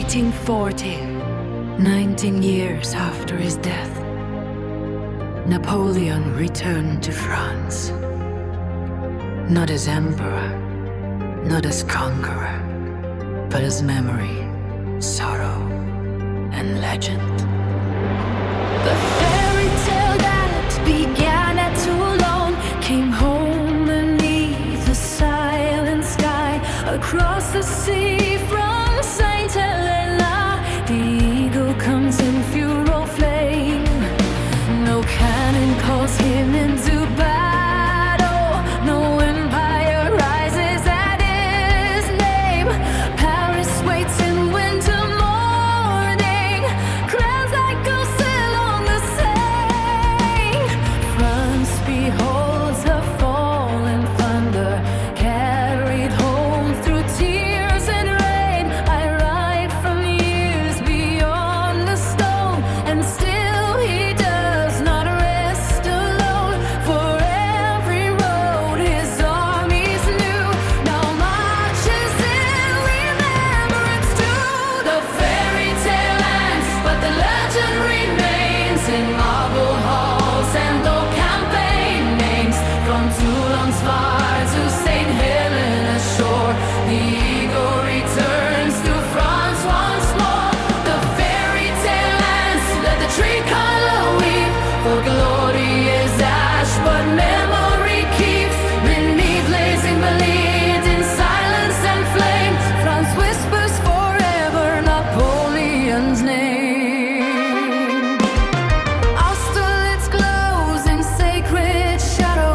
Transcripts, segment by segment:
1840, 19 years after his death, Napoleon returned to France. Not as emperor, not as conqueror, but as memory, sorrow, and legend. The fairy tale that began at Toulon came home beneath the silent sky, across the sea from Saint Helena. The eagle comes in funeral flame. No cannon calls him into battle. No empire rises at his name. Paris waits in winter morning. Crowds like ghosts along the Seine. France beholds her fallen thunder, carried home through tears and rain. I ride from years beyond the stone, and still he does not rest alone. For every road his armies knew now marches in remembrance to the fairy tale ends, but the legend remains in marble halls and old campaign names. From Toulon's far to Saint Helena shore, the eagle returns to France once more. The fairy tale ends, let the tricolor weep, for glory is ash, but memory keeps beneath blazing bleed in silence and flame. France whispers forever Napoleon's name. Austerlitz glows in sacred shadow.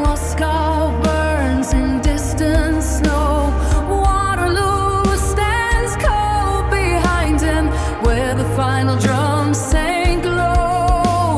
Moscow burns in distant snow. Waterloo stands cold behind him, where the final drums sank low.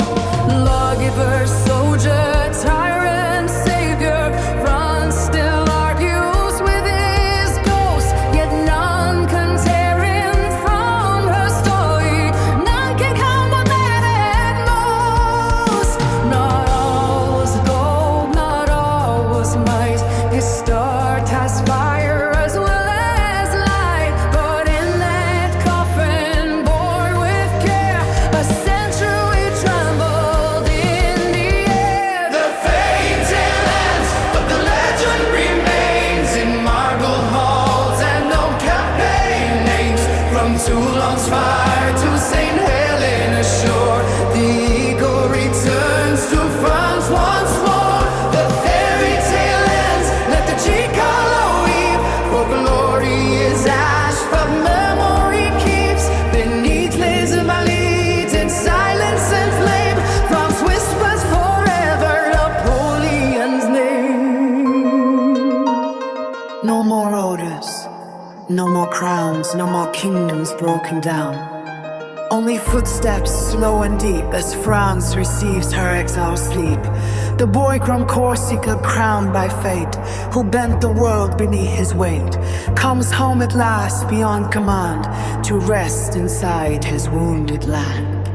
Lawgiver, soldier, tyrant, savior, France still argues with his ghost. Yet none can tear him from her story. None can come but that at most. Not all was gold, not all was might. His start has fire as well as light. But in that coffin, born with care, a century trembled in the air. The fairy tale ends, but the legend remains in marble halls and old campaign names. From Toulon's fire to Saint Helena shore, the eagle returns to France once more. The fairy tale ends, let the tricolor weep, for glory is ash, but memory keeps beneath les invalides in silence and flame. France whispers forever Napoleon's name. No more orders, no more crowns, no more kingdoms broken down. Only footsteps slow and deep as France receives her exile sleep. The boy from Corsica, crowned by fate, who bent the world beneath his weight, comes home at last beyond command to rest inside his wounded land.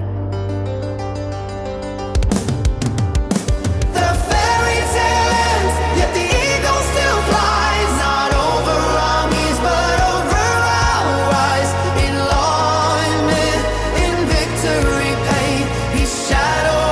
The fairy tale ends, yet the eagle still flies, not over armies but over our eyes. In law and myth, in victory pain, his shadow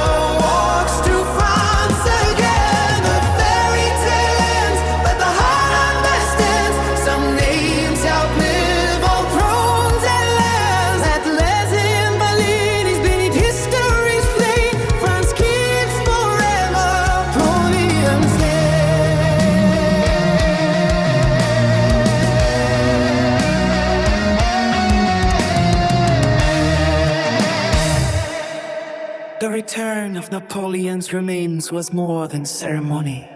walks through France again. The fairy tale ends, but the heart understands. Some names outlive all thrones and lands. At Les Invalides beneath history's flame, France keeps forever Napoleon's name. The return of Napoleon's remains was more than ceremony.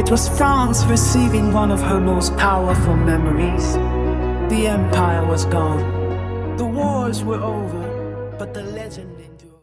It was France receiving one of her most powerful memories. The empire was gone. The wars were over, but the legend endured.